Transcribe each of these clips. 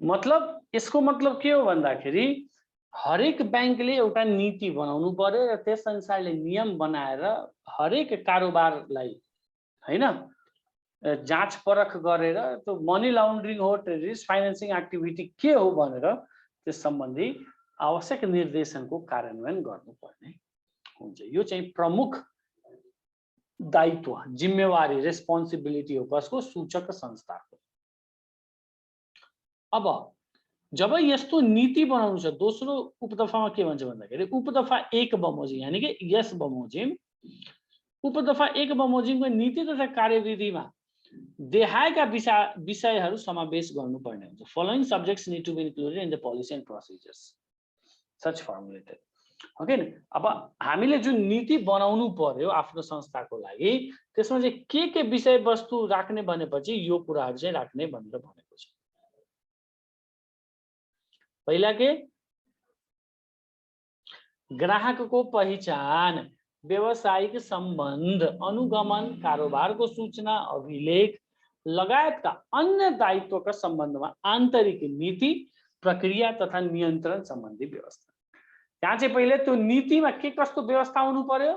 मतलब यसको मतलब के हो भन्दाखेरि हरेक बैंकले एउटा नीति बनाउनु पर्यो र त्यस अनुसारले नियम बनाएर हरेक कारोबारलाई हैन जाँच परख गरेर त्यो मनी लन्ड्रिङ हो टेररिस्ट फाइनेन्सिङ एक्टिभिटी के हो भनेर त्यस सम्बन्धी आवश्यक निर्देशनको कार्यान्वयन गर्नुपर्ने हुन्छ। यो चाहिँ प्रमुख दायित्व जिम्मेवारी रेस्पोन्सिबिलिटी हो कसको? सूचक संस्थाको। अब जब यस्तो नीति बनाउनु छ दोस्रो उपदफामा के भन्छ भन्दाखेरि उपदफा 1 बमोजिम यानी कि यस बमोजिम उपदफा 1 बमोजिमको नीति तथा कार्यविधिमा देखाएका विषयहरू समावेश गर्नुपर्ने हुन्छ। Following subjects need to be included in the policy and procedures such formulated. Okay नि, अब हामीले जुन नीति बनाउनु पर्यो आफ्नो संस्थाको लागि त्यसमा चाहिँ के विषयवस्तु राख्ने भनेपछि यो कुराहरू चाहिँ राख्ने भनेर भनेको छ। पहिला के ग्राहकको पहिचान, व्यवसायिक सम्बन्ध, अनुगमन, कारोबारको सूचना, अभिलेख लगायतका अन्य दायित्वका सम्बन्धमा आन्तरिक नीति, प्रक्रिया तथा नियन्त्रण सम्बन्धी व्यवस्था। त्यहाँ चाहिँ पहिले त्यो नीतिमा के कस्तो व्यवस्था हुनु पर्यो?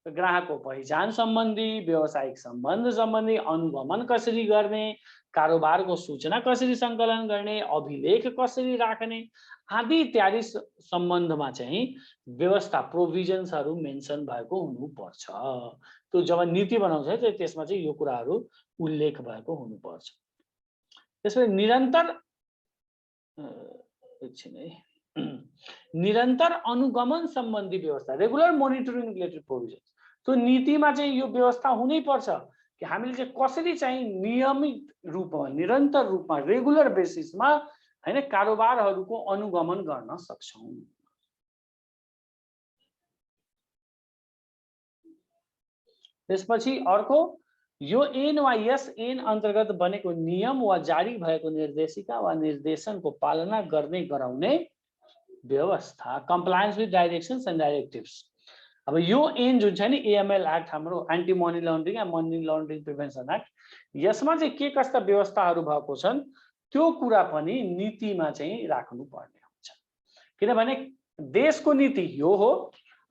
ग्राहकको पहिचान सम्बन्धी, व्यवसायिक सम्बन्ध सम्बन्धी, अनुगमन कसरी गर्ने, कारोबारको सूचना कसरी सङ्कलन गर्ने, अभिलेख कसरी राख्ने आदि इत्यादि सम्बन्धमा चाहिँ व्यवस्था प्रोभिजन्सहरू मेन्सन भएको हुनुपर्छ। त्यो जब नीति बनाउँछ त्यसमा चाहिँ यो कुराहरू उल्लेख भएको हुनुपर्छ। त्यसपछि निरन्तर अनुगमन सम्बन्धी व्यवस्था रेगुलर मोनिटरिङ रिलेटेड प्रोभिजन्स। त्यो नीतिमा चाहिँ यो व्यवस्था हुनै पर्छ कि हामीले चाहिँ कसरी चाहिँ नियमित रूपमा निरन्तर रूपमा रेगुलर बेसिसमा हैन कारोबारहरूको अनुगमन गर्न सक्छौं। त्यसपछि अर्को यो एन वा यस एन अन्तर्गत बनेको नियम वा जारी भएको निर्देशिका वा निर्देशनको पालना गर्ने गराउने व्यवस्था कम्प्लायन्स विथ डाइरेक्सन्स एन्ड डाइरेक्टिभ्स। अब यो एन जुन छ नि एएमएल एक्ट हाम्रो anti money laundering and money laundering prevention act यसमा चाहिँ के कस्ता व्यवस्थाहरू भएको छन् त्यो कुरा पनि नीतिमा चाहिँ राख्नु पर्ने हुन्छ। किनभने देशको नीति यो हो।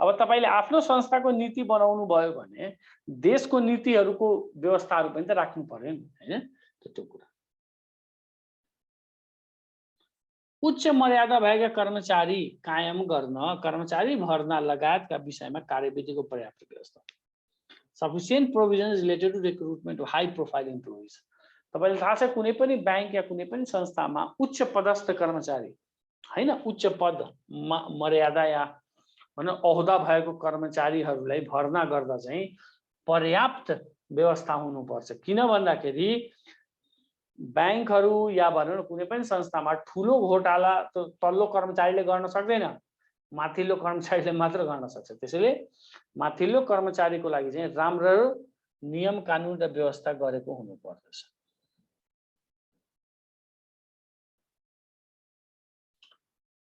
अब तपाईले आफ्नो संस्थाको नीति बनाउनु भयो भने देशको नीतिहरूको व्यवस्थाहरू पनि त राख्नु पर्यो नि हैन त्यो कुरा। उच्च मर्यादा भएका कर्मचारी कायम गर्न कर्मचारी भर्ना लगायतका विषयमा कार्यविधिको पर्याप्त व्यवस्था। Sufficient provisions related to recruitment of high profile employees. तपाईलाई थाहा छ कुनै पनि बैंक या कुनै पनि संस्थामा उच्च पदस्थ कर्मचारी हैन उच्च पद मर्यादा या भनौं ओहदा भएको कर्मचारीहरूलाई भर्ना गर्दा चाहिँ पर्याप्त व्यवस्था हुनुपर्छ। किन भन्दाखेरि बैंकहरू या भनौं कुनै पनि संस्थामा ठूलो घोटाला तल्लो कर्मचारीले गर्न सक्दैन, माथिल्लो कर्मचारीले मात्र गर्न सक्छ। त्यसैले माथिल्लो कर्मचारीको लागि चाहिँ राम्रो नियम कानुन र व्यवस्था गरेको हुनुपर्दछ।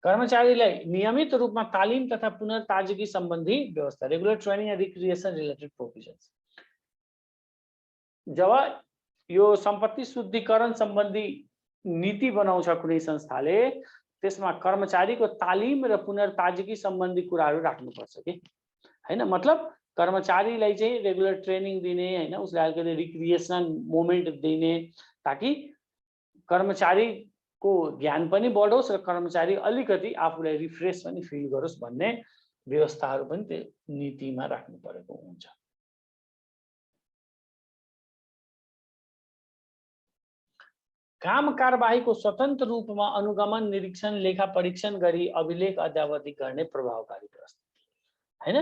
कर्मचारीलाई नियमित रूपमा तालिम तथा पुनर्ताजगी सम्बन्धी व्यवस्था regular training and recreation related provisions. जब यो सम्पत्ति शुद्धिकरण सम्बन्धी नीति बनाउँछ कुनै संस्थाले त्यसमा कर्मचारीको तालिम र पुनर्ताजगी सम्बन्धी कुराहरू राख्नुपर्छ के हैन। मतलब कर्मचारीलाई चाहिँ रेगुलर ट्रेनिङ दिने हैन उसलाई अलिकति रिक्रिएसन मोमेन्ट दिने ताकि कर्मचारीको ज्ञान पनि बढोस् र कर्मचारी अलिकति आफूलाई रिफ्रेश पनि फिल गरोस् भन्ने व्यवस्थाहरू पनि त्यो नीतिमा राख्नु परेको हुन्छ। काम कारबाहीको स्वतन्त्र रूपमा अनुगमन निरीक्षण लेखा परीक्षण गरी अभिलेख अद्यावधिक गर्ने प्रभावकारी व्यवस्था हैन।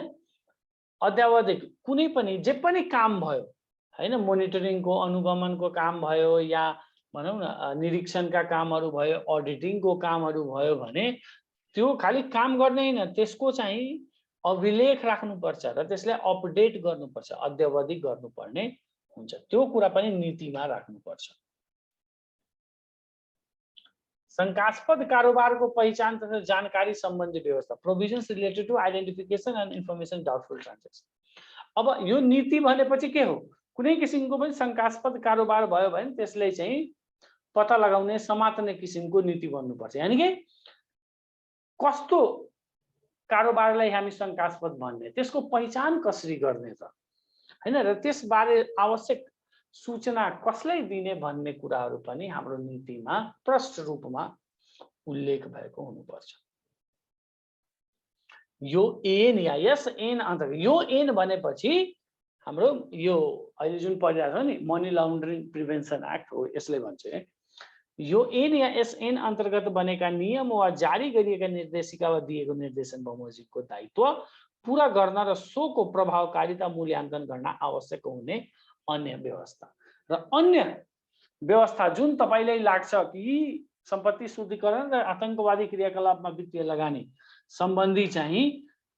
अद्यावधिक कुनै पनि जे पनि काम भयो हैन मोनिटरिङको अनुगमनको काम भयो या भनौं न निरीक्षणका कामहरू भयो अडिटिङको कामहरू भयो भने त्यो खाली काम गर्ने हैन त्यसको चाहिँ अभिलेख राख्नुपर्छ र त्यसलाई अपडेट गर्नुपर्छ अद्यावधिक गर्नुपर्ने हुन्छ। त्यो कुरा पनि नीतिमा राख्नुपर्छ। शंकास्पद कारोबारको पहिचान तथा जानकारी सम्बन्धी व्यवस्था provisions related to identification and information doubtful transaction. अब यो नीति भनेपछि के हो कुनै किसिमको पनि शंकास्पद कारोबार भयो भने त्यसले चाहिँ पत्ता लगाउने समात्ने किसिमको नीति बन्नुपर्छ। यानी कि कस्तो कारोबारलाई हामी शंकास्पद भन्ने, त्यसको पहिचान कसरी गर्ने त हैन, र त्यसबारे आवश्यक सूचना कसलाई दिने भन्ने कुराहरू पनि हाम्रो नीतिमा प्रष्ट रूपमा उल्लेख भएको हुनुपर्छ। यो एन या यस एन अन्तर्गत, यो एन भनेपछि हाम्रो यो अहिले जुन परिरहेको छ नि मनी लन्ड्रिङ प्रिभेन्सन एक्ट हो, यसले भन्छ यो एन या यस एन अन्तर्गत बनेका नियम वा जारी गरिएका निर्देशिका वा दिएको निर्देशन बमोजिमको दायित्व पूरा गर्न र सोको प्रभावकारिता मूल्याङ्कन गर्न आवश्यक हुने अन्य व्यवस्था र अन्य व्यवस्था जुन तपाईलाई लाग्छ कि सम्पत्ति शुद्धिकरण र आतंकवादी क्रियाकलापमा वित्तीय लगानी सम्बन्धी चाहिँ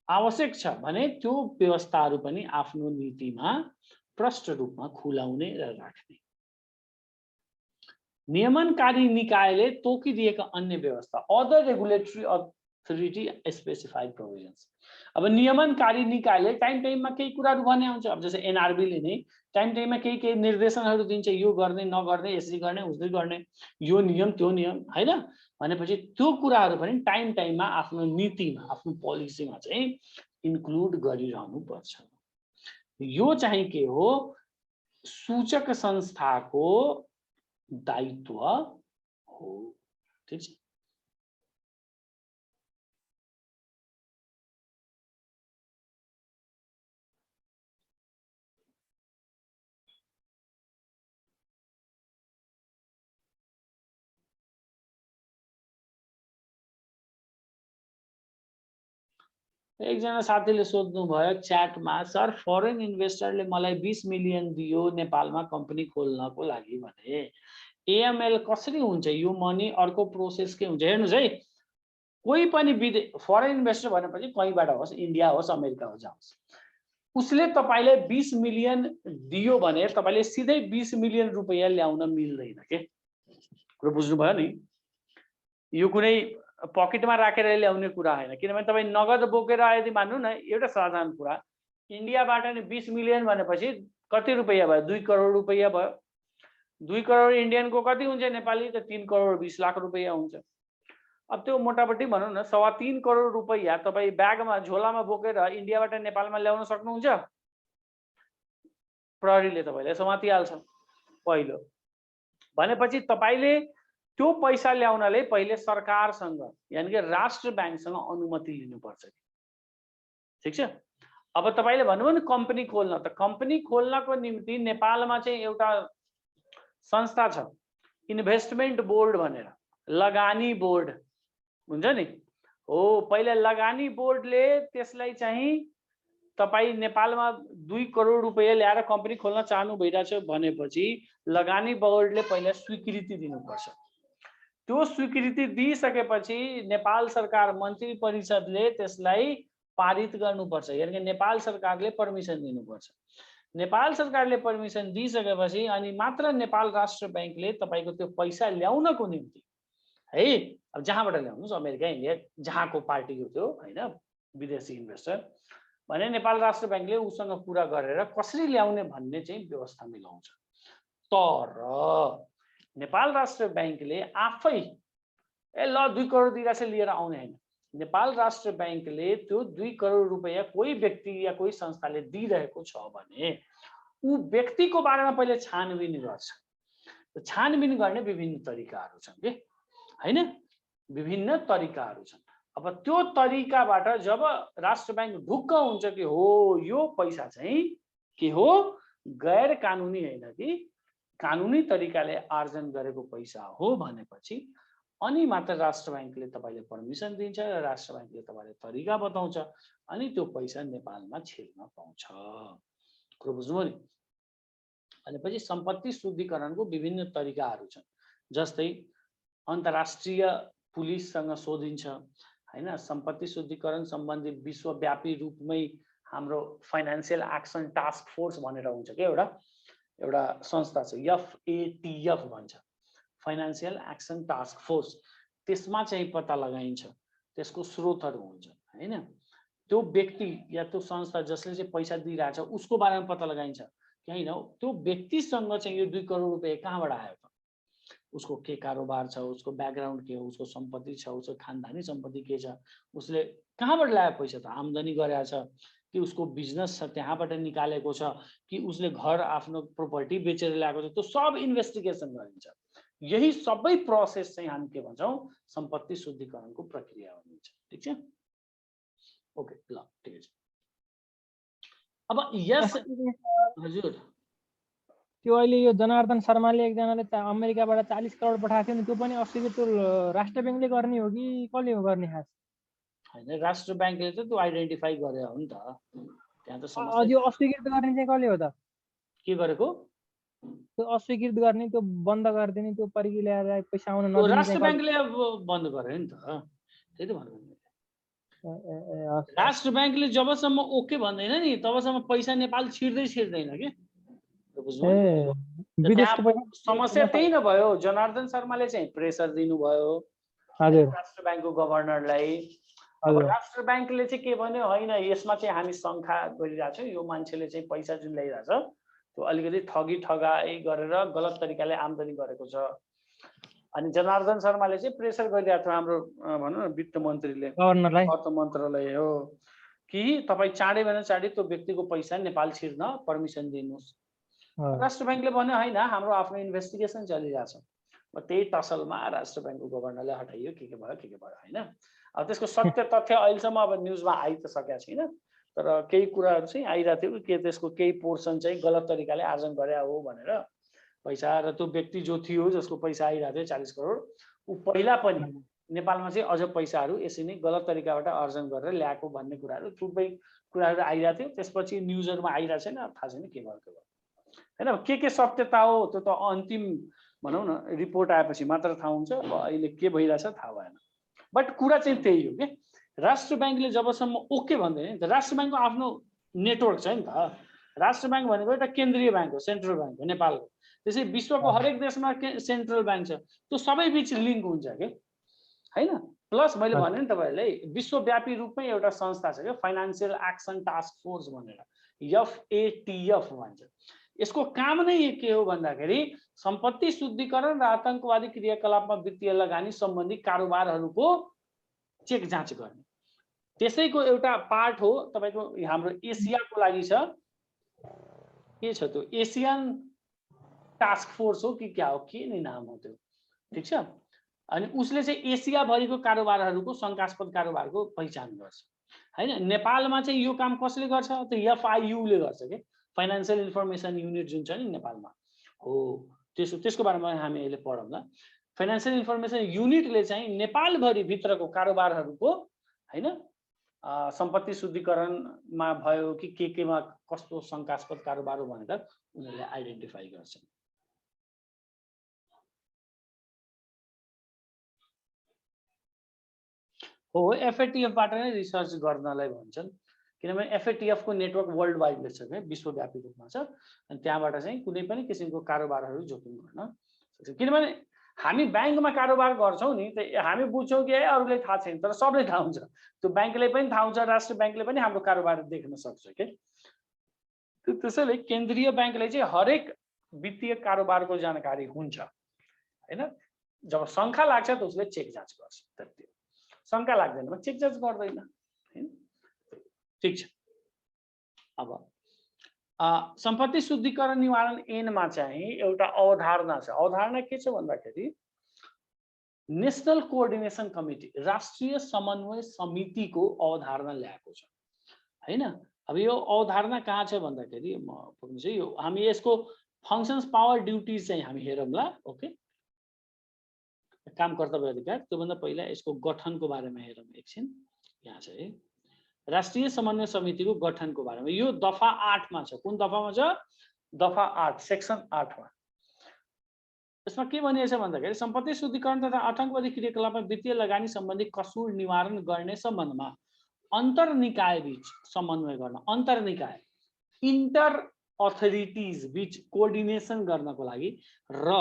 आवश्यक छ भने त्यो व्यवस्थाहरू पनि आफ्नो नीतिमा प्रष्ट रूपमा खुलाउने र राख्ने। नियमनकारी निकायले तोकिदिएका अन्य व्यवस्था, other regulatory authority specified provisions. अब नियमनकारी निकायले टाइम टाइममा केही कुराहरू भन्ने हुन्छ। अब जस्तै एनआरबीले नै टाइम टाइममा केही निर्देशनहरू दिन्छ, यो गर्ने नगर्ने, यसरी गर्ने उसरी गर्ने, यो नियम त्यो नियम हैन भनेपछि त्यो कुराहरू पनि टाइम टाइममा आफ्नो नीतिमा आफ्नो पोलिसीमा चाहिँ इन्क्लुड गरिरहनु पर्छ। यो चाहिँ के हो, सूचक संस्थाको दायित्व हो। ठीक छ। एकजना साथीले सोध्नु भयो च्याटमा, सर फरेन इन्भेस्टरले मलाई 20 मिलियन दियो नेपालमा कम्पनी खोल्नको लागि भने एएमएल कसरी हुन्छ, यो मनी अर्को प्रोसेस के हुन्छ? हेर्नुस् है, कोही पनि फरेन इन्भेस्टर भनेपछि कहीँबाट होस्, इन्डिया होस्, अमेरिका होस्, जाओस्, उसले तपाईले 20 मिलियन दियो भने तपाईले सिधै 20 मिलियन रुपैयाँ ल्याउन मिल्दैन के। कुरो बुझ्नुभयो नि? यो कुनै पकेटमा राखेर ल्याउने कुरा हैन। किनभने तपाई नगद बोकेर यदि मान्नु न, एउटा साधारण कुरा, इन्डियाबाट नि 20 मिलियन भनेपछि कति रुपैयाँ भयो? 2 करोड रुपैयाँ भयो। 2 करोड इन्डियनको कति हुन्छ नेपाली? त 3 करोड 20 लाख रुपैयाँ हुन्छ। अब त्यो मोटामोटी भनौँ न 3.25 करोड रुपैयाँ तपाई ब्यागमा झोलामा बोकेर इन्डियाबाट नेपालमा ल्याउन सक्नुहुन्छ? प्रहरीले तपाईलाई समातिहाल्छ पहिलो। भनेपछि तपाईले त्यो पैसा ल्याउनले पहिले सरकारसँग यानी कि राष्ट्र बैंकसँग अनुमति लिनुपर्छ। ठीक छ। अब तपाईले भन्नुभयो नि कम्पनी खोल्न, त कम्पनी खोल्नको निम्ति नेपालमा चाहिँ एउटा संस्था छ, इन्भेस्टमेन्ट बोर्ड भनेर, लगानी बोर्ड हुन्छ नि हो। पहिले लगानी बोर्डले त्यसलाई चाहिँ तपाई नेपालमा 2 करोड रुपैयाँ ल्याएर कम्पनी खोल्न चाहनु भइरहेछ भनेपछि लगानी बोर्डले पहिला स्वीकृति दिनुपर्छ। त्यो स्वीकृति दिइसकेपछि नेपाल सरकार मन्त्री परिषदले त्यसलाई पारित गर्नुपर्छ। यानी नेपाल सरकारले पर्मिसन दिनुपर्छ। नेपाल सरकारले पर्मिसन दिइसकेपछि अनि मात्र नेपाल राष्ट्र बैंकले तपाईको त्यो पैसा ल्याउनको निम्ति है, अब जहाँबाट ल्याउनुस्, अमेरिका, इन्डिया, जहाँको पार्टी हो त्यो हैन, विदेशी इन्भेस्टर भने नेपाल राष्ट्र बैंकले उसँग कुरा गरेर कसरी ल्याउने भन्ने चाहिँ व्यवस्था मिलाउँछ। तर नेपाल राष्ट्र बैंकले आफै ल 2 करोड दिइराछ लिएर आउने हैन। नेपाल राष्ट्र बैंकले त्यो 2 करोड रुपैयाँ कोही व्यक्ति या कोही संस्थाले दिइरहेको छ भने ऊ व्यक्तिको बारेमा पहिले छानबिन गर्छ। छानबिन गर्ने विभिन्न तरिकाहरू छन् के हैन, विभिन्न तरिकाहरू छन्। अब त्यो तरिकाबाट जब राष्ट्र बैंक ढुक्क हुन्छ कि हो यो पैसा चाहिँ के हो, गैर कानुनी हैन कि कानुनी तरिकाले आर्जन गरेको पैसा हो भनेपछि अनि मात्र राष्ट्र बैंकले तपाईले पर्मिसन दिन्छ र राष्ट्र बैंकले तपाईलाई तरिका बताउँछ अनि त्यो पैसा नेपालमा छिर्न पाउँछ। कुरो बुझ्नुभयो नि? भनेपछि सम्पत्ति शुद्धिकरणको विभिन्न तरिकाहरू छन्। जस्तै अन्तर्राष्ट्रिय पुलिससँग सोधिन्छ हैन, सम्पत्ति शुद्धिकरण सम्बन्धी विश्वव्यापी रूपमै हाम्रो फाइनान्शियल एक्सन टास्क फोर्स भनेर हुन्छ के, एउटा संस्था छ, FATF भन्छ, फाइनान्शियल एक्सन टास्क फोर्स। त्यसमा चाहिँ पत्ता लगाइन्छ, त्यसको स्रोतहरू हुन्छ हैन। त्यो व्यक्ति या त्यो संस्था जसले चाहिँ पैसा दिइरहेछ उसको बारेमा पत्ता लगाइन्छ कि हैन त्यो व्यक्तिसँग चाहिँ यो 2 करोड रुपैयाँ कहाँबाट आयो त, उसको के कारोबार छ, उसको ब्याकग्राउन्ड के हो, उसको सम्पत्ति छ, उसको खानदानी सम्पत्ति के छ, उसले कहाँबाट ल्यायो पैसा, त आम्दानी गरेको छ कि उसको बिजनेस छ त्यहाँबाट निकालेको छ कि उसले घर आफ्नो प्रोपर्टी बेचेर ल्याएको छ, त्यो सब इन्भेस्टिगेसन गरिन्छ। यही सबै प्रोसेस चाहिँ हामी के भन्छौँ, सम्पत्ति शुद्धिकरणको प्रक्रिया भनिन्छ। ठिक छ, ओके ल ठिकै छ। अब यस हजुर त्यो अहिले यो जनार्दन शर्माले एकजनाले अमेरिकाबाट 40 करोड पठाएको थियो नि, त्यो पनि अस्तिको त्यो राष्ट्र ब्याङ्कले गर्ने हो कि कसले हो गर्ने खास? हैन, राष्ट्र ब्याङ्कले त त्यो आइडेन्टिफाई गरे हो नि त, त्यहाँ त समस्या। यो अस्वीकृत गर्ने चाहिँ कसले हो त? के गरेको? त्यो अस्वीकृत गर्ने, त्यो बन्द गरिदिने, त्यो प्रक्रियालाई पैसा आउन नदिने राष्ट्र ब्याङ्कले अब बन्द गर्यो नि त, त्यही त भनेको। राष्ट्र ब्याङ्कले जबसम्म ओके भन्दैन नि तबसम्म पैसा नेपाल छिर्दैन के, समस्या त्यही न भयो। जनार्दन शर्माले चाहिँ प्रेसर दिनुभयो राष्ट्र ब्याङ्कको गभर्नरलाई। राष्ट्र ब्याङ्कले चाहिँ के भन्यो, होइन यसमा चाहिँ हामी शङ्का गरिरहेको छौँ, यो मान्छेले चाहिँ पैसा जुन ल्याइरहेछ त्यो अलिकति ठगी गरेर गलत तरिकाले आम्दानी गरेको छ। अनि जनार्दन शर्माले चाहिँ प्रेसर गरिरहेको थियो हाम्रो भनौँ न वित्त मन्त्रीले, अर्थ मन्त्रालय हो कि तपाईँ चाँडैभन्दा चाँडै त्यो व्यक्तिको पैसा नेपाल छिर्न पर्मिसन दिनुहोस्। राष्ट्र ब्याङ्कले भन्यो होइन हाम्रो आफ्नो इन्भेस्टिगेसन चलिरहेछ। त्यही तसलमा राष्ट्र ब्याङ्कको गभर्नरले हटाइयो, के भयो होइन। अब त्यसको सत्य तथ्य अहिलेसम्म अब न्युजमा आइ त सकेको छैन, तर केही कुराहरू चाहिँ आइरहेको थियो कि त्यसको केही पोर्सन चाहिँ गलत तरिकाले आर्जन गरे हो भनेर पैसा। र त्यो व्यक्ति जो थियो जसको पैसा आइरहेको थियो 40 करोड, ऊ पहिला पनि नेपालमा चाहिँ अझ पैसाहरू यसरी नै गलत तरिकाबाट आर्जन गरेर ल्याएको भन्ने कुराहरू थुप्रै कुराहरू आइरहेको थियो। त्यसपछि न्युजहरूमा आइरहेको छैन, थाहा छैन के भएको होइन। के सत्यता हो त्यो त अन्तिम भनौँ न रिपोर्ट आएपछि मात्र थाहा हुन्छ। अब अहिले के भइरहेछ थाहा भएन, बट कुरा चाहिँ त्यही हो कि राष्ट्र ब्याङ्कले जबसम्म ओके भन्दैन नि त, राष्ट्र ब्याङ्कको आफ्नो नेटवर्क छ नि त। राष्ट्र ब्याङ्क भनेको एउटा केन्द्रीय ब्याङ्क हो, सेन्ट्रल ब्याङ्क हो नेपालको। त्यसै विश्वको हरेक देशमा सेन्ट्रल ब्याङ्क छ, त्यो सबै बिच लिङ्क हुन्छ कि होइन। प्लस मैले भने नि तपाईँहरूलाई विश्वव्यापी रूपमै एउटा संस्था छ क्या, फाइनेन्सियल एक्सन टास्क फोर्स भनेर, FATF भन्छ। यसको काम नै के हो भन्दाखेरि सम्पत्ति शुद्धिकरण र आतंकवादी क्रियाकलापमा वित्तीय लगानी सम्बन्धी कारोबारहरूको चेक जाँच गर्ने। त्यसैको एउटा पार्ट हो तपाईँको हाम्रो एसियाको लागि छ, के छ त्यो एसियन टास्क फोर्स हो कि क्या हो, के नै नाम हो त्यो, ठिक छ। अनि उसले चाहिँ एसियाभरिको कारोबारहरूको शङ्कास्पद कारोबारको पहिचान गर्छ होइन। नेपालमा चाहिँ यो काम कसले गर्छ, त्यो FIU ले गर्छ कि, फाइनेन्सियल इन्फर्मेसन युनिट जुन छ नि नेपालमा हो, त्यसको बारेमा हामी अहिले पढौँला। फाइनेन्सियल इन्फर्मेसन युनिटले चाहिँ नेपालभरि भित्रको कारोबारहरूको होइन सम्पत्ति शुद्धिकरणमा भयो कि केमा कस्तो शङ्कास्पद कारोबार हो भनेर उनीहरूले आइडेन्टिफाई गर्छन्। हो FATF बाट नै रिसर्च गर्नलाई भन्छन्, किनभने FATF को नेटवर्क वर्ल्ड वाइडले छ क्या, विश्वव्यापी रूपमा छ। अनि त्यहाँबाट चाहिँ कुनै पनि किसिमको कारोबारहरू जोखिम गर्न सक्छ। किनभने हामी ब्याङ्कमा कारोबार गर्छौँ नि त हामी बुझ्छौँ कि अरूले थाहा छैन, तर सबले थाहा हुन्छ। त्यो ब्याङ्कले पनि थाहा हुन्छ, राष्ट्र ब्याङ्कले पनि हाम्रो कारोबार देख्न सक्छ के। त्यसैले केन्द्रीय ब्याङ्कले चाहिँ हरेक वित्तीय कारोबारको जानकारी हुन्छ होइन। जब शङ्का लाग्छ त उसले चेक जाँच गर्छ, त्यति हो। शङ्का लाग्दैन चेक जाँच गर्दैन, ठिक छ। अब सम्पत्ति शुद्धिकरण निवारण ऐनमा चाहिँ एउटा अवधारणा छ। अवधारणा के छ भन्दाखेरि नेशनल कोअर्डिनेसन कमिटी, राष्ट्रिय समन्वय समितिको अवधारणा ल्याएको छ होइन। अब यो अवधारणा कहाँ छ भन्दाखेरि म पुग्छु चाहिँ यो हामी यसको फङ्सन्स पावर ड्युटिज चाहिँ हामी हेरौँला। ओके, काम कर्तव्य अधिकार, त्योभन्दा पहिला यसको गठनको बारेमा हेरौँ एकछिन। यहाँ चाहिँ राष्ट्रिय समन्वय समितिको गठनको बारेमा यो दफा 8 मा छ। कुन दफामा छ? दफा 8 सेक्सन 8 मा। यसमा के भनिएको छ भन्दाखेरि सम्पत्ति शुद्धिकरण तथा आतंकवादी क्रियाकलापमा वित्तीय लगानी सम्बन्धी कसुर निवारण गर्ने सम्बन्धमा अन्तर्निकाय बीच समन्वय गर्न, अन्तर्निकाय इन्टर अथोरिटीज बीच कोअर्डिनेसन गर्नको लागि र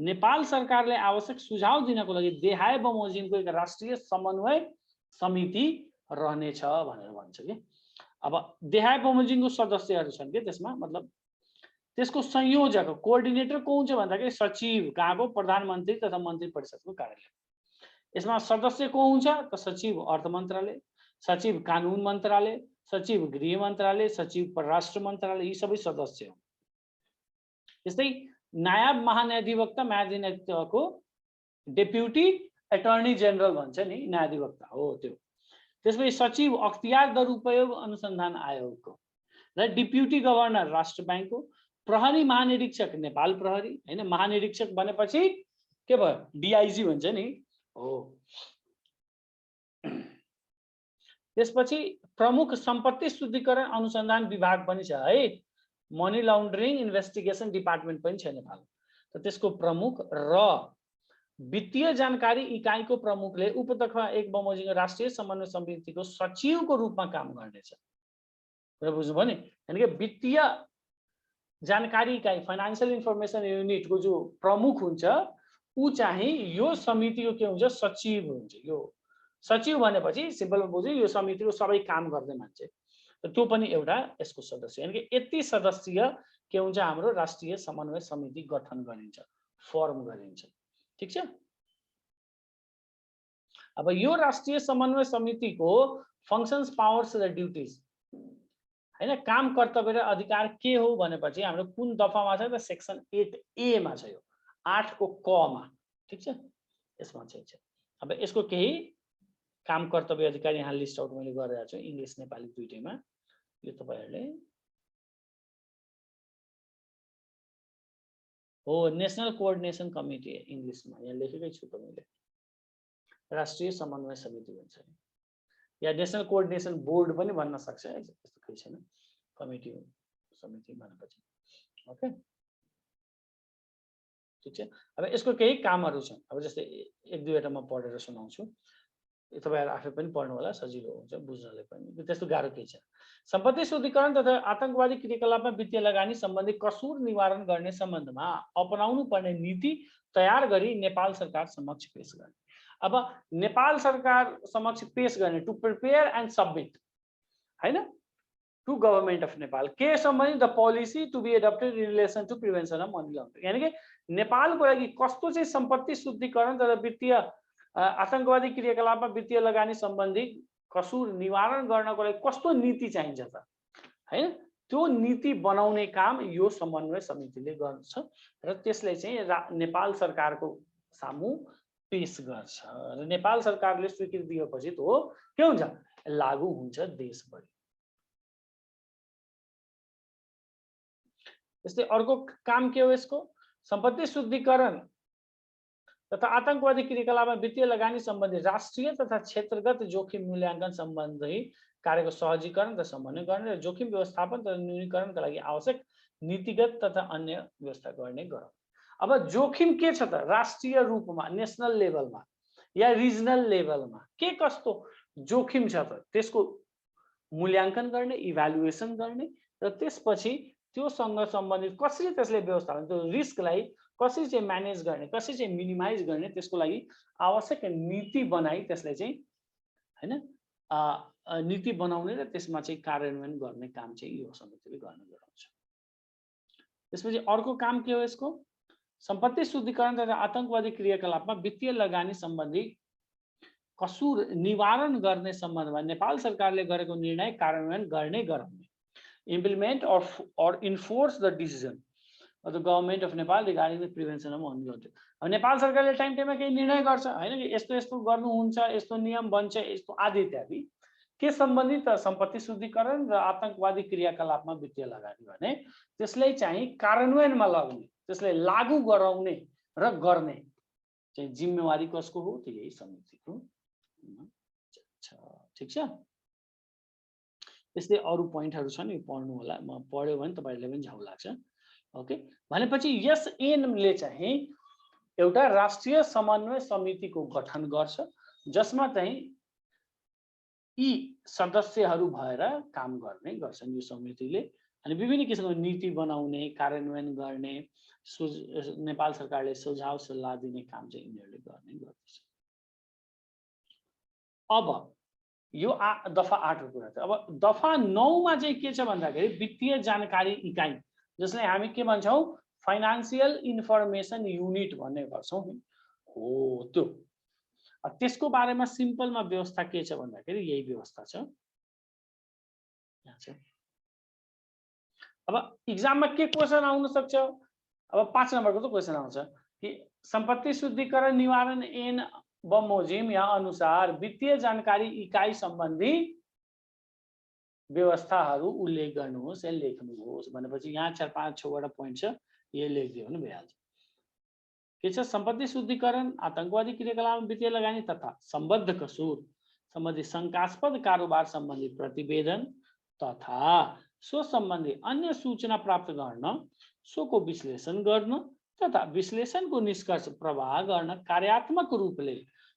नेपाल सरकारले आवश्यक सुझाव दिनको लागि देहाय बमोजिमको एक राष्ट्रिय समन्वय समिति रहनेछ भनेर भन्छ कि। अब देहाय बमोजिमको सदस्यहरू छन् कि त्यसमा, मतलब त्यसको संयोजक कोअर्डिनेटर को हुन्छ भन्दाखेरि सचिव, कहाँको प्रधानमन्त्री तथा मन्त्री परिषदको कार्यालय। यसमा सदस्य को हुन्छ त सचिव अर्थ मन्त्रालय, सचिव कानुन मन्त्रालय, सचिव गृह मन्त्रालय, सचिव परराष्ट्र मन्त्रालय, यी सबै सदस्य हुन्। त्यस्तै नायब महान्यायाधिवक्ता न्यायाधिवक्ताको डेप्युटी एटर्नी जनरल भन्छ नि, न्यायाधिवक्ता हो त्यो। त्यसपछि सचिव अख्तियार दुरुपयोग अनुसन्धान आयोगको र डेप्युटी गभर्नर राष्ट्र बैंकको, प्रहरी महानिरीक्षक नेपाल प्रहरी हैन, महानिरीक्षक बनेपछि के भयो डीआईजी भन्छ नि हो। त्यसपछि प्रमुख सम्पत्ति शुद्धिकरण अनुसन्धान विभाग पनि छ है, मनी लन्ड्रिङ इन्भेस्टिगेसन डिपार्टमेन्ट पनि छ नेपालमा। त त्यसको प्रमुख र वित्तीय जानकारी इकाइको प्रमुखले उपत्यका 1 बमोजिम राष्ट्रिय समन्वय समितिको सचिवको रूपमा काम गर्नेछ। कुरा बुझ्नुभयो नि, यानी कि वित्तीय जानकारी इकाइ फाइनान्शियल इन्फर्मेसन युनिटको जो प्रमुख हुन्छ ऊ चाहिँ यो समितिको के हुन्छ सचिव हुन्छ। यो सचिव भनेपछि सिम्पल बुझ्यो यो समितिको सबै काम गर्ने मान्छे, त्यो पनि एउटा यसको सदस्य। यानी कि यति सदस्यीय के हुन्छ हाम्रो राष्ट्रिय समन्वय समिति गठन गरिन्छ, फर्म गरिन्छ। ठीक छ। अब यो राष्ट्रिय समन्वय समितिको फंक्शन्स, पावर्स र ड्युटिज हैन, काम कर्तव्य र अधिकार के हो भनेपछि हाम्रो कुन दफामा छ त सेक्सन 8A मा छ, यो 8 को क मा। ठीक छ, यसमा चाहिँ छ। अब यसको केही काम कर्तव्य अधिकार यहाँ लिस्ट आउट मैले गरेको छु इंग्लिश नेपाली दुईटैमा। यो तपाईहरुले हो नेशनल कोअर्डिनेसन कमिटी इंग्लिशमा यहाँ लेखेकै छु त मैले, राष्ट्रिय समन्वय समिति भन्छ या नेशनल कोअर्डिनेसन बोर्ड पनि भन्न सक्छ, त्यस्तो केही छैन, कमिटी समिति भनेपछि। ओके ठीक छ। अब यसको केही कामहरु छन्, अब जस्तै एक दुईवटा म पढेर सुनाउँछु, तपाईहरु आफै पनि पढ्नु होला, सजिलो हुन्छ बुझ्नलाई पनि, त्यस्तो गाह्रो केही छैन। सम्पत्ति शुद्धिकरण तथा आतंकवादी क्रियाकलापमा वित्तीय लगानी सम्बन्धी कसुर निवारण गर्ने सम्बन्धमा अपनाउनु पर्ने नीति तयार गरी नेपाल सरकार समक्ष पेश गर्ने। अब नेपाल सरकार समक्ष पेश गर्ने, टु प्रिपेयर एन्ड सबमिट हैन टु गभर्नमेन्ट अफ नेपाल के सम्बन्धी the policy to be adopted in relation to prevention of money laundering. यानी कि नेपालको लागि कस्तो चाहिँ सम्पत्ति शुद्धिकरण तथा वित्तीय आतंकवादी क्रियाकलापमा वित्तीय लगानी सम्बन्धी कसुर निवारण गर्नको लागि कस्तो नीति चाहिन्छ त हैन, त्यो नीति बनाउने काम यो समन्वय समितिले गर्छ र त्यसले चाहिँ नेपाल सरकारको सामु पेश गर्छ र नेपाल सरकारले स्वीकृति दिएपछि त हो के हुन्छ लागू हुन्छ देशभरि। त्यस्तै अर्को काम के हो यसको, सम्पत्ति शुद्धिकरण तथा आतंकवादी क्रियाकलापमा वित्तीय लगानी सम्बन्धी राष्ट्रिय तथा क्षेत्रगत जोखिम मूल्याङ्कन सम्बन्धी कार्यको सहजीकरण तथा समन्वय गर्ने र जोखिम व्यवस्थापन तथा न्यूनीकरणका लागि आवश्यक नीतिगत तथा अन्य व्यवस्था गर्ने गराउने। अब जोखिम के छ त राष्ट्रिय रूपमा, नेशनल लेभलमा या रिजनल लेभलमा के कस्तो जोखिम छ त त्यसको मूल्याङ्कन गर्ने, इभ्यालुएसन गर्ने र त्यसपछि त्योसँग सम्बन्धित कसरी त्यसले व्यवस्थापन, त्यो रिस्कलाई कसरी चाहिँ म्यानेज गर्ने, कसरी चाहिँ मिनिमाइज गर्ने, त्यसको लागि आवश्यक नीति बनाई त्यसलाई चाहिँ हैन नीति बनाउने र त्यसमा चाहिँ कार्यान्वयन गर्ने काम चाहिँ यो समितिले गर्न गराउँछ। त्यसपछि अर्को काम के हो यसको, सम्पत्ति शुद्धिकरण तथा आतंकवादी क्रियाकलापमा वित्तीय लगानी सम्बन्धी कसुर निवारण गर्ने सम्बन्धमा नेपाल सरकारले गरेको निर्णय कार्यान्वयन गर्ने गराउने। Implement or enforce the decision of the government of Nepal regarding the prevention of money laundering। अब नेपाल सरकारले टाइम टाइममा केही निर्णय गर्छ हैन कि यस्तो यस्तो गर्नुहुन्छ, यस्तो नियम बन्छ, यस्तो आदि इत्यादि के सम्बन्धित सम्पत्ति शुद्धिकरण र आतंकवादी क्रियाकलापमा वित्तीय लगानी गर्ने, त्यसलाई चाहिँ कार्यान्वयनमा लाग्ने, त्यसलाई लागू गराउने र गर्ने चाहिँ जिम्मेवारी कसको हो त यही समितिको छ। ठीक छ। त्यस्तै अरु पोइन्टहरु छन्, यो पढ्नु होला, म पढ्यो भने तपाईहरुलाई पनि झ्याउ लाग्छ। ओके भनेपछि यस एनले चाहिँ एउटा राष्ट्रिय समन्वय समितिको गठन गर्छ जसमा चाहिँ यी सदस्यहरू भएर काम गर्ने गर्छन् यो समितिले। अनि विभिन्न किसिमको नीति बनाउने, कार्यान्वयन गर्ने, नेपाल सरकारले सुझाव सल्लाह दिने काम चाहिँ यिनीहरूले गर्ने गर्दछ। अब यो दफा 8 को कुरा छ। अब दफा 9 मा चाहिँ के छ भन्दाखेरि वित्तीय जानकारी इकाइ जसलाई हामी के भन्छौँ फाइनान्शियल इन्फर्मेसन युनिट भन्ने गर्छौँ हो त्यो। त्यसको बारेमा सिम्पलमा व्यवस्था के छ भन्दाखेरि यही व्यवस्था छ। अब इक्जाममा के क्वेसन आउन सक्छ, अब 5 नम्बरको त क्वेसन आउँछ कि सम्पत्ति शुद्धिकरण निवारण ऐन बमोजिम या अनुसार वित्तीय जानकारी इकाइ सम्बन्धी व्यवस्थाहरू उल्लेख गर्नुहोस् या लेख्नुहोस् भनेपछि यहाँ 4-5-6 वटा पोइन्ट छ, यो लेखिदियो भने भइहाल्छ। के छ सम्पत्ति शुद्धिकरण, आतंकवादी क्रियाकलाप, वित्तीय लगानी तथा सम्बद्ध कसूर सम्बन्धी शंकास्पद कारोबार सम्बन्धी प्रतिवेदन तथा सो सम्बन्धी अन्य सूचना प्राप्त गर्न, सोको विश्लेषण गर्न तथा विश्लेषणको निष्कर्ष प्रवाह गर्न कार्यात्मक रूपले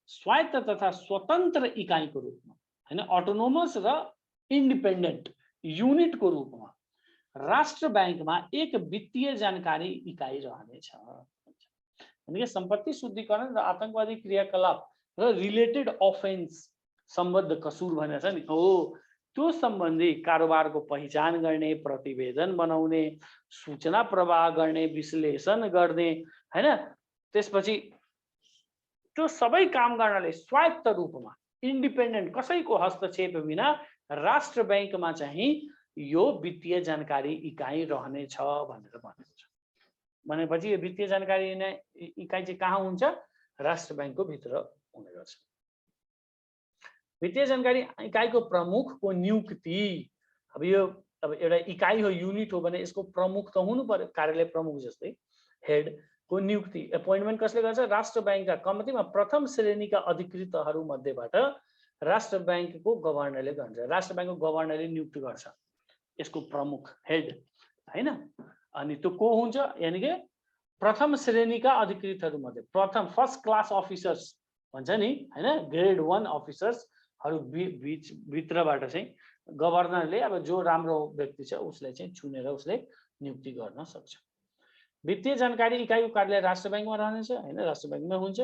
स्वायत्त तथा स्वतन्त्र इकाइको रूपमा हैन अटोनोमस र इन्डिपेन्डेन्ट युनिटको रूपमा राष्ट्र बैंकमा एक वित्तीय जानकारी इकाइ रहनेछ। यानी सम्पत्ति शुद्धिकरण र आतंकवादी क्रियाकलाप र रिलेटेड अफेन्स सम्बद्ध कसूर भनेर छ नि हो, त्यो सम्बन्धी कारोबारको पहिचान गर्ने, प्रतिवेदन बनाउने, सूचना प्रवाह गर्ने, विश्लेषण गर्ने हैन, त्यसपछि त्यो सबै काम गर्नले स्वायत्त रूपमा इन्डिपेन्डेन्ट कसैको हस्तक्षेप बिना राष्ट्र बैंकमा चाहिँ यो वित्तीय जानकारी इकाइ रहनेछ भनेर भनेको छ। भनेपछि यो वित्तीय जानकारी इकाइ चाहिँ कहाँ हुन्छ, राष्ट्र बैंकको भित्र हुने गर्छ। वित्तीय जानकारी इकाइको प्रमुखको नियुक्ति, अब यो अब एउटा इकाइ हो, युनिट हो भने यसको प्रमुख त हुनु पर्यो, कार्यालय प्रमुख जस्तै हेड को नियुक्ति एपोइन्टमेन्ट कसले गर्छ, राष्ट्र बैंकका कम्तीमा प्रथम श्रेणीका अधिकृतहरू मध्येबाट राष्ट्र बैंकको गभर्नरले गर्छ। राष्ट्र बैंकको गभर्नरले नियुक्ति गर्छ यसको प्रमुख हेड हैन। अनि त्यो को हुन्छ, यानी कि प्रथम श्रेणीका अधिकृतहरू मध्ये प्रथम फर्स्ट क्लास अफिसर्स भन्छ नि हैन, ग्रेड 1 अफिसर्सहरू भित्रबाट चाहिँ गभर्नरले अब जो राम्रो व्यक्ति छ उसलाई चाहिँ चुनेर उसले नियुक्ति गर्न सक्छ। वित्तीय जानकारी इकाइको कार्यालय राष्ट्र बैंकमा रहनेछ हैन, राष्ट्र बैंकमै हुन्छ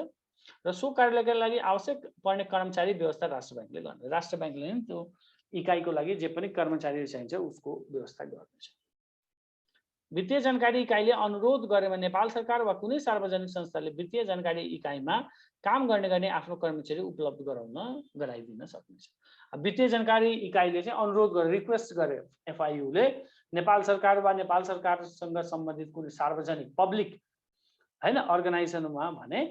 र सो कार्यालयका लागि आवश्यक पर्ने कर्मचारी व्यवस्था राष्ट्र बैंकले गर्छ। राष्ट्र बैंकले नि त्यो इकाइको लागि जे पनि कर्मचारी चाहिन्छ उसको व्यवस्था गर्नेछ। वित्तीय जानकारी इकाइले अनुरोध गरेमा नेपाल सरकार वा कुनै सार्वजनिक संस्थाले वित्तीय जानकारी इकाइमा काम गर्ने आफ्नो कर्मचारी उपलब्ध गराइदिन सक्नेछ। वित्तीय जानकारी इकाइले चाहिँ अनुरोध गरे, रिक्वेस्ट गरे एफआइयुले नेपाल सरकार वा नेपाल सरकारसँग सम्बन्धित कुनै सार्वजनिक पब्लिक हैन अर्गनाइजेसनमा भने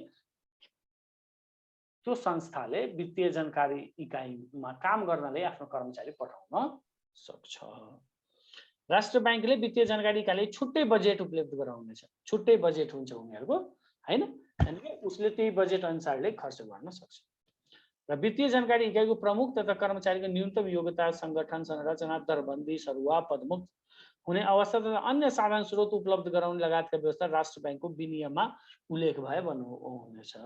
त्यो संस्थाले वित्तीय जानकारी इकाइमा काम गर्नले आफ्नो कर्मचारी पठाउन सक्छ। राष्ट्र बैंकले वित्तीय जानकारी इकाइले छुट्टै बजेट उपलब्ध गराउनेछ, छुट्टै बजेट हुन्छ उनीहरुको हैन, अनि उसले त्यही बजेट अनुसारले खर्च गर्न सक्छ। र वित्तीय जानकारी इकाइको प्रमुख तथा कर्मचारीको न्यूनतम योग्यता, संगठन संरचना, दरबन्दी, सरुवा, पदमुक्त हुने अवस्था तथा अन्य साधन स्रोत उपलब्ध गराउने लगायतका व्यवस्था राष्ट्र बैंकको विनियममा उल्लेख भए हुनेछ।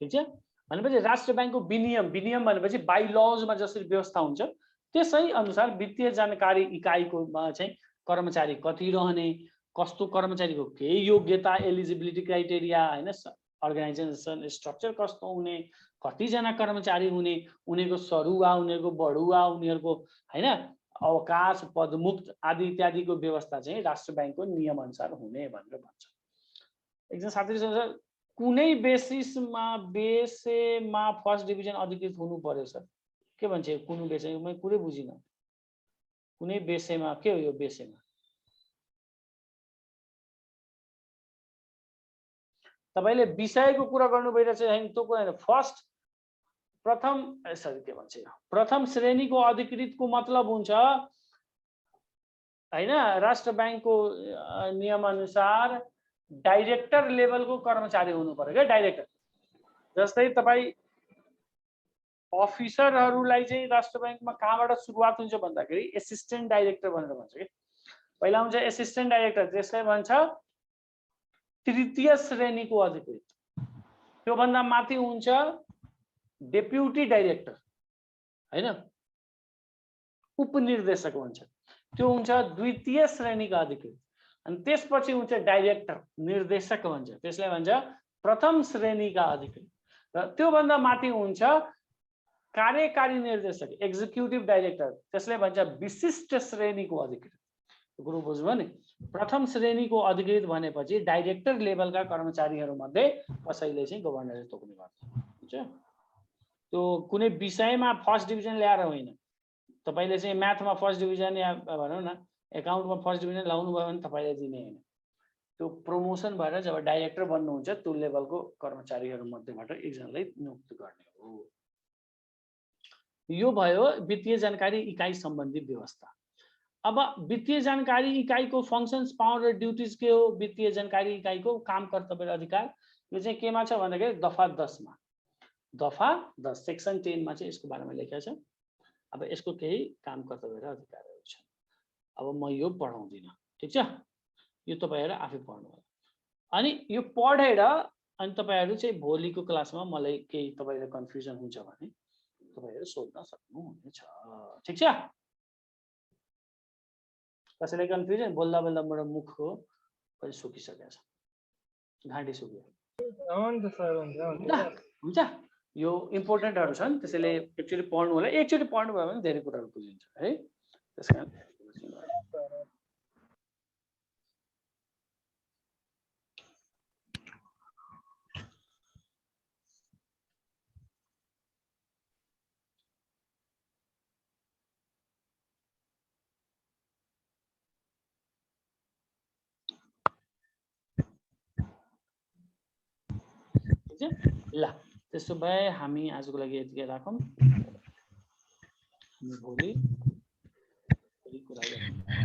ठीक छ, भनेपछि राष्ट्र बैंकको विनियम भनेपछि बाइलजमा जसरी व्यवस्था हुन्छ त्यसै अनुसार वित्तीय जानकारी इकाइकोमा चाहिँ कर्मचारी कति रहने, कस्तो कर्मचारीको के योग्यता, एलिजिबिलिटी क्राइटेरिया हैन, अर्गनाइजेसन स्ट्रक्चर कस्तो हुने, कति जना कर्मचारी हुने, उनीहरुको सरुवा, उनीहरुको बढुवा, उनीहरुको हैन अवकाश, पदमुक्त आदि इत्यादिको व्यवस्था चाहिँ राष्ट्र बैंकको नियम अनुसार हुने भनेर भन्छ। एकजना साथीले कुनै बेसेमा फर्स्ट डिभिजन अधिकृत हुनु पर्यो सर, के भन्छ कुनै बेसेमा, मैले कुरै बुझिन। कुनै बेसेमा के हो यो बेसेमा? तपाईले विषयको कुरा गर्नु भइरहेछ हैन, त्यो कुरा हैन। फर्स्ट प्रथम सरी के भन्छ यो प्रथम श्रेणीको अधिकृतको मतलब हुन्छ हैन, राष्ट्र बैंकको नियम अनुसार डाइरेक्टर लेभलको कर्मचारी हुनु पर्यो के, डाइरेक्टर। जस्तै तपाई अफिसरहरूलाई चाहिँ राष्ट्र बैंकमा कहाँबाट सुरुवात हुन्छ भन्दाखेरि एसिस्टेन्ट डाइरेक्टर भनेर भन्छ के। पहिला हुन्छ एसिस्टेन्ट डाइरेक्टर, त्यसलाई भन्छ तृतीय श्रेणीको अधिकृत। त्यो भन्दा माथि हुन्छ डेप्युटी डाइरेक्टर हैन, उपनिर्देशक भन्छ, त्यो हुन्छ द्वितीय श्रेणीका अधिकृत। अनि त्यसपछि हुन्छ डाइरेक्टर, निर्देशक भन्छ, त्यसलाई भन्छ प्रथम श्रेणीका अधिकृत। र त्योभन्दा माथि हुन्छ कार्यकारी निर्देशक एक्जिक्युटिभ डाइरेक्टर, त्यसले भन्छ विशिष्ट श्रेणीको अधिकृत। कुरो बुझ्नुभयो नि, प्रथम श्रेणीको अधिकृत भनेपछि डाइरेक्टर लेभलका कर्मचारीहरू मध्ये कसैले चाहिँ गभर्नरले तोक्ने गर्छ। हुन्छ, त्यो कुनै विषयमा फर्स्ट डिभिजन ल्याएर होइन, तपाईले चाहिँ म्याथमा फर्स्ट डिभिजन या भनौँ न एकाउन्टमा फर्स्ट डिभिजन ल्याउनु भयो भने तपाईले दिने होइन, त्यो प्रमोसन भएर जब डाइरेक्टर बन्नुहुन्छ त्यो लेभलको कर्मचारीहरू मध्येबाट एकजनालाई नियुक्त गर्ने हो। यो भयो वित्तीय जानकारी इकाइ सम्बन्धी व्यवस्था। अब वित्तीय जानकारी इकाइको फंक्शन्स, पावर र ड्युटिज के हो? वित्तीय जानकारी इकाइको काम, कर्तव्य र अधिकार यो चाहिँ केमा छ भन्दाखेरि दफा 10 मा, दफा 10 सेक्सन 10 मा चाहिँ यसको बारेमा लेखेको छ। अब यसको केही काम, कर्तव्य र अधिकारहरू छन्। अब म यो पढाउँदिन, ठीक छ, यो तपाईहरु आफै पढ्नु होला। अनि यो पढेर अनि तपाईहरु चाहिँ भोलिको क्लासमा मलाई केही तपाईहरुलाई कन्फ्युजन हुन्छ भने तपाईहरु सोध्न सक्नुहुनेछ, ठीक छ। कसैले कन्फ्युजन बोल्दा बोल्दा मेरो मुख हो पनि सुकिसकेको छ, घाँटी सुक्यो। हुन्छ सर, हुन्छ, यो इम्पोर्टेन्टहरु छन्, त्यसैले एकचोटी पढ्नु होला। एकचोटी पढ्नु भयो भने धेरै कुराहरु बुझिन्छ है। त्यसकारण ल, त्यसो भए हामी आजको लागि यतिकै राखौं। भोलि